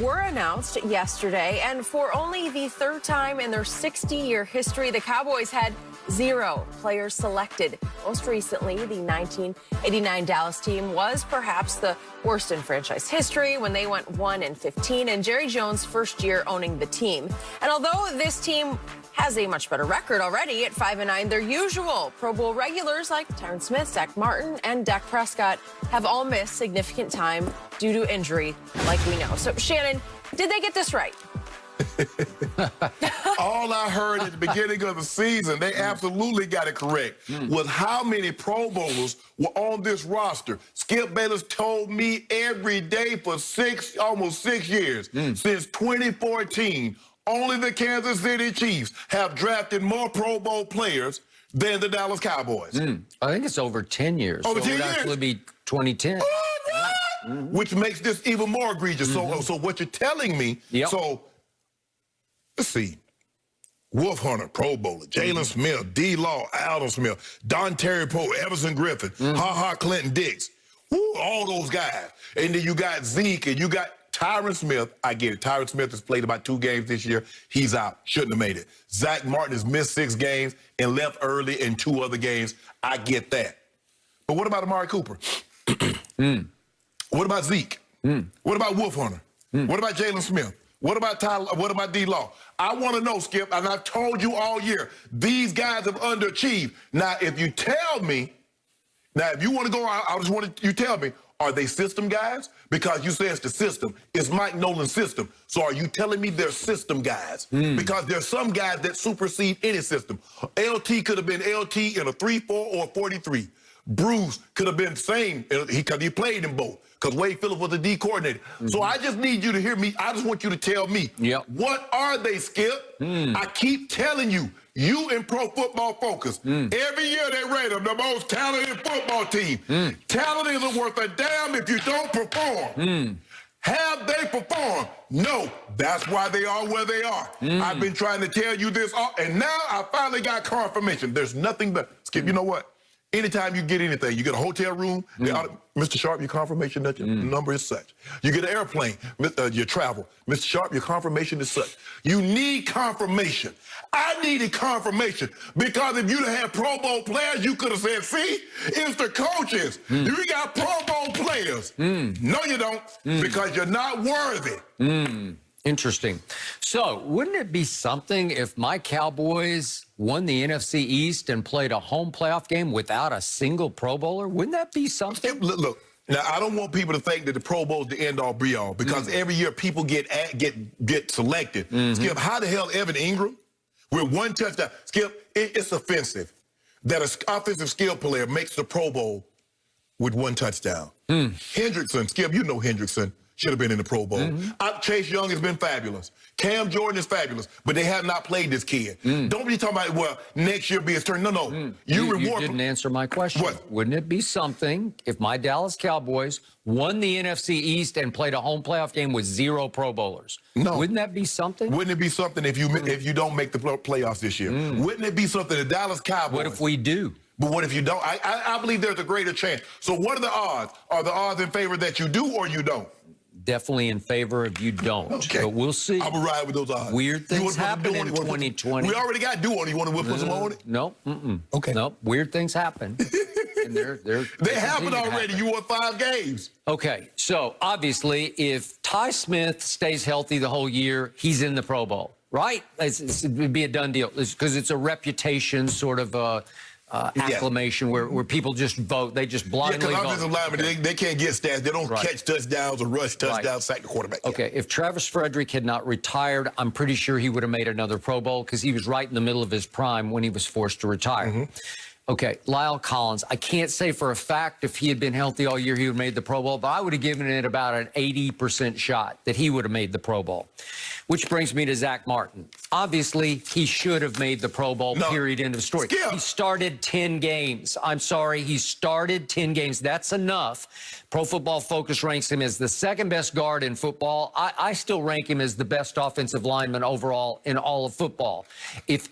Were announced yesterday, and for only the third time in their 60-year history, the Cowboys had 0 players selected. Most recently, the 1989 Dallas team was perhaps the worst in franchise history when they went 1-15 in Jerry Jones' first year owning the team. And although this team has a much better record already at 5-9, their usual Pro Bowl regulars like Tyron Smith, Zach Martin, and Dak Prescott have all missed significant time due to injury, like we know. So, Shannon, did they get this right? All I heard at the beginning of the season, they absolutely got it correct, was how many Pro Bowlers were on this roster. Skip Bayless told me every day for almost six years, since 2014, only the Kansas City Chiefs have drafted more Pro Bowl players than the Dallas Cowboys. I think it's over 10 years. Over 10 it would years? actually be 2010. Oh, what? Which makes this even more egregious. So what you're telling me, so let's see. Wolf Hunter, Pro Bowler, Jalen Smith, D. Law, Alden Smith, Don Terry Poe, Everson Griffin, Ha Clinton Dix. Woo, all those guys. And then you got Zeke and you got Tyron Smith. I get it. Tyron Smith has played about 2 games this year. He's out. Shouldn't have made it. Zach Martin has missed 6 games and left early in 2 other games. I get that. But what about Amari Cooper? What about Zeke? What about Wolf Hunter? What about Jalen Smith? What about Tyler? What about D. Law? I want to know, Skip, and I've told you all year, these guys have underachieved. Now, if you tell me, if you want to go out, I just want you to tell me, are they system guys? Because you say it's the system. It's Mike Nolan's system. So are you telling me they're system guys? Because there's some guys that supersede any system. LT could have been LT in a 3-4 or a 43. Bruce could have been the same because he played in both. Because Wade Phillips was the D coordinator. So I just need you to hear me. I just want you to tell me, what are they, Skip? I keep telling you, you in Pro Football Focus, every year they rate them the most talented football team. Talent isn't worth a damn if you don't perform. Have they performed? No. That's why they are where they are. I've been trying to tell you this, and now I finally got confirmation. There's nothing but, Skip, you know what? Anytime you get anything, you get a hotel room, Mr. Sharp, your confirmation that your number is such. You get an airplane, your travel. Mr. Sharp, your confirmation is such. You need confirmation. I needed confirmation because if you'd have had Pro Bowl players, you could have said, see, it's the coaches. You got Pro Bowl players. No, you don't, because you're not worthy. Interesting. So wouldn't it be something if my Cowboys won the NFC East and played a home playoff game without a single Pro Bowler? Wouldn't that be something? Look, now I don't want people to think that the Pro Bowl is the end-all, be-all, because every year people get selected. Skip, how the hell Evan Ingram with 1 touchdown? Skip, it's offensive that an offensive skill player makes the Pro Bowl with 1 touchdown. Hendrickson, Skip, you know Hendrickson should have been in the Pro Bowl. Chase Young has been fabulous. Cam Jordan is fabulous, but they have not played this kid. Don't be talking about, well, next year be his turn. No. You didn't answer my question. What? Wouldn't it be something if my Dallas Cowboys won the NFC East and played a home playoff game with 0 Pro Bowlers? No. Wouldn't that be something? Wouldn't it be something if you don't make the playoffs this year? Wouldn't it be something the Dallas Cowboys? What if we do? But what if you don't? I believe there's a greater chance. So what are the odds? Are the odds in favor that you do or you don't? Definitely in favor of you don't. Okay. But we'll see. I'm going to ride with those odds. Weird things happen in 2020. We already got do on it. You want to put some on it? No. Okay. No. Weird things happen. And they happened already. You won 5 games. Okay. So, obviously, if Ty Smith stays healthy the whole year, he's in the Pro Bowl, right? It'd be a done deal because it's a reputation sort of acclamation where people just vote. They just blindly vote. Offensive linemen, they can't get stats. They don't catch touchdowns or rush touchdowns, sack the quarterback. Okay, if Travis Frederick had not retired, I'm pretty sure he would have made another Pro Bowl because he was right in the middle of his prime when he was forced to retire. Okay, Lyle Collins. I can't say for a fact if he had been healthy all year, he would have made the Pro Bowl, but I would have given it about an 80% shot that he would have made the Pro Bowl. Which brings me to Zach Martin. Obviously, he should have made the Pro Bowl, period, end of story. Skip. He started 10 games. I'm sorry, he started 10 games. That's enough. Pro Football Focus ranks him as the 2nd best guard in football. I still rank him as the best offensive lineman overall in all of football. If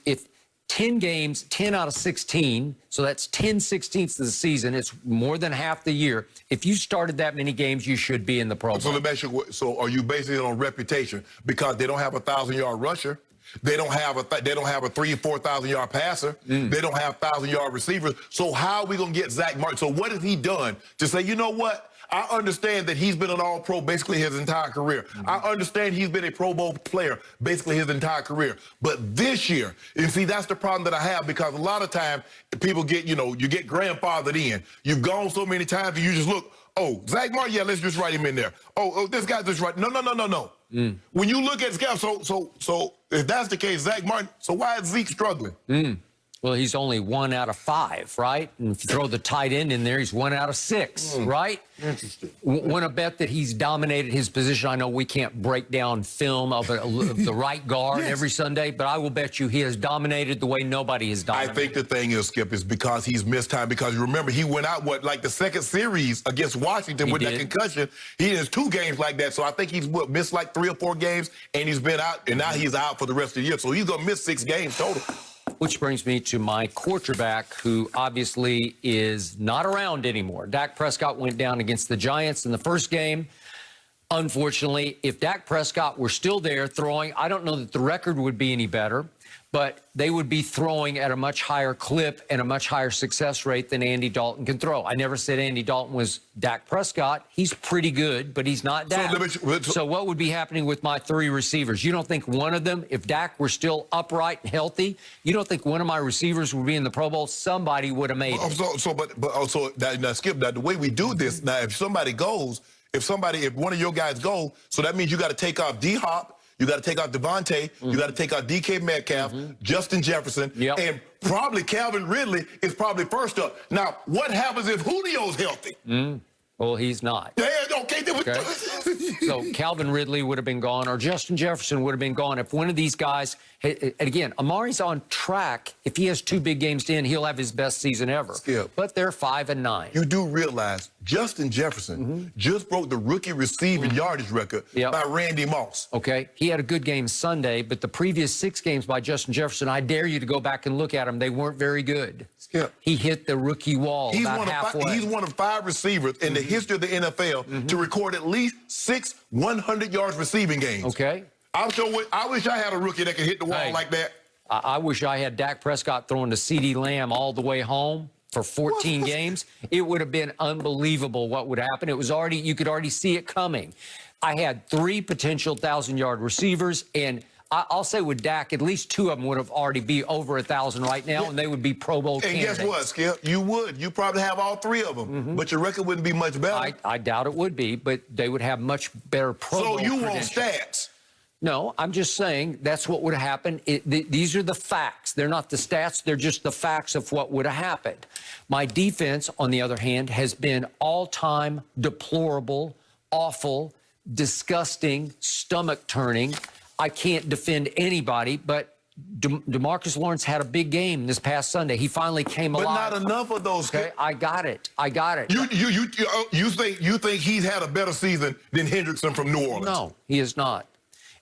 10 games, 10 out of 16, so that's 10/16ths of the season. It's more than half the year. If you started that many games, you should be in the Pro Bowl. So let me ask you, so are you basing it on reputation? Because they don't have a 1,000-yard rusher. They don't have a 3,000 or 4,000-yard passer. They don't have 1,000-yard receivers. So how are we going to get Zach Martin? So what has he done to say, you know what? I understand that he's been an all-pro basically his entire career. I understand he's been a Pro Bowl player basically his entire career. But this year, and see, that's the problem that I have, because a lot of times people get, you get grandfathered in. You've gone so many times and you just look, oh, Zach Martin, yeah, let's just write him in there. Oh, this guy's just right. No. When you look at Scott, so if that's the case, Zach Martin, so why is Zeke struggling? Well, he's only 1 out of 5, right? And if you throw the tight end in there, he's 1 out of 6, right? Interesting. Want to bet that he's dominated his position? I know we can't break down film of the right guard every Sunday, but I will bet you he has dominated the way nobody has dominated. I think the thing is, Skip, is because he's missed time. Because remember, he went out, like the second series against Washington with that concussion. He has 2 games like that. So I think he's missed like 3 or 4 games, and he's been out, and now he's out for the rest of the year. So he's going to miss 6 games total. Which brings me to my quarterback, who obviously is not around anymore. Dak Prescott went down against the Giants in the first game. Unfortunately, if Dak Prescott were still there throwing, I don't know that the record would be any better, but they would be throwing at a much higher clip and a much higher success rate than Andy Dalton can throw. I never said Andy Dalton was Dak Prescott. He's pretty good, but he's not Dak. So what would be happening with my 3 receivers? You don't think one of them, if Dak were still upright and healthy, you don't think one of my receivers would be in the Pro Bowl? Somebody would have made it. Now, Skip, the way we do this, now, if somebody goes, if one of your guys go, so that means you got to take off D-Hop, you got to take out Devontae. You got to take out DK Metcalf, Justin Jefferson, and probably Calvin Ridley is probably first up. Now, what happens if Julio's healthy? Well, he's not. Yeah, okay. So Calvin Ridley would have been gone, or Justin Jefferson would have been gone. If one of these guys, and again, Amari's on track. If he has 2 big games in, he'll have his best season ever. Skip. But they're 5-9. You do realize Justin Jefferson just broke the rookie receiving yardage record by Randy Moss. Okay. He had a good game Sunday, but the previous 6 games by Justin Jefferson, I dare you to go back and look at them. They weren't very good. Skip. He hit the rookie wall about halfway. He's one of 5 receivers in the history of the NFL to record at least 6 100 yards receiving games. Okay. I wish I had a rookie that could hit the wall like that. I wish I had Dak Prescott throwing to CeeDee Lamb all the way home for 14 games. It would have been unbelievable what would happen. It was already, you could already see it coming. I had 3 potential 1,000-yard receivers, and I'll say with Dak, at least 2 of them would have already be over 1,000 right now, and they would be Pro Bowl candidates. And guess what, Skip? You would. You probably have all 3 of them, but your record wouldn't be much better. I doubt it would be, but they would have much better Pro Bowl credentials. So you want stats? No, I'm just saying that's what would have happened. These are the facts. They're not the stats. They're just the facts of what would have happened. My defense, on the other hand, has been all-time deplorable, awful, disgusting, stomach-turning. I can't defend anybody, but DeMarcus Lawrence had a big game this past Sunday. He finally came alive. But not enough of those. Okay, I got it. You think he's had a better season than Hendrickson from New Orleans? No, he is not.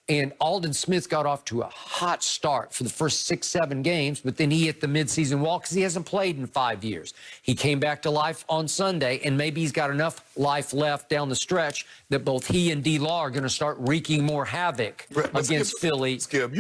And Aldon Smith got off to a hot start for the first 6-7 games, but then he hit the midseason wall because he hasn't played in 5 years. He came back to life on Sunday, and maybe he's got enough life left down the stretch that both he and D-Law are going to start wreaking more havoc against Philly. Skip,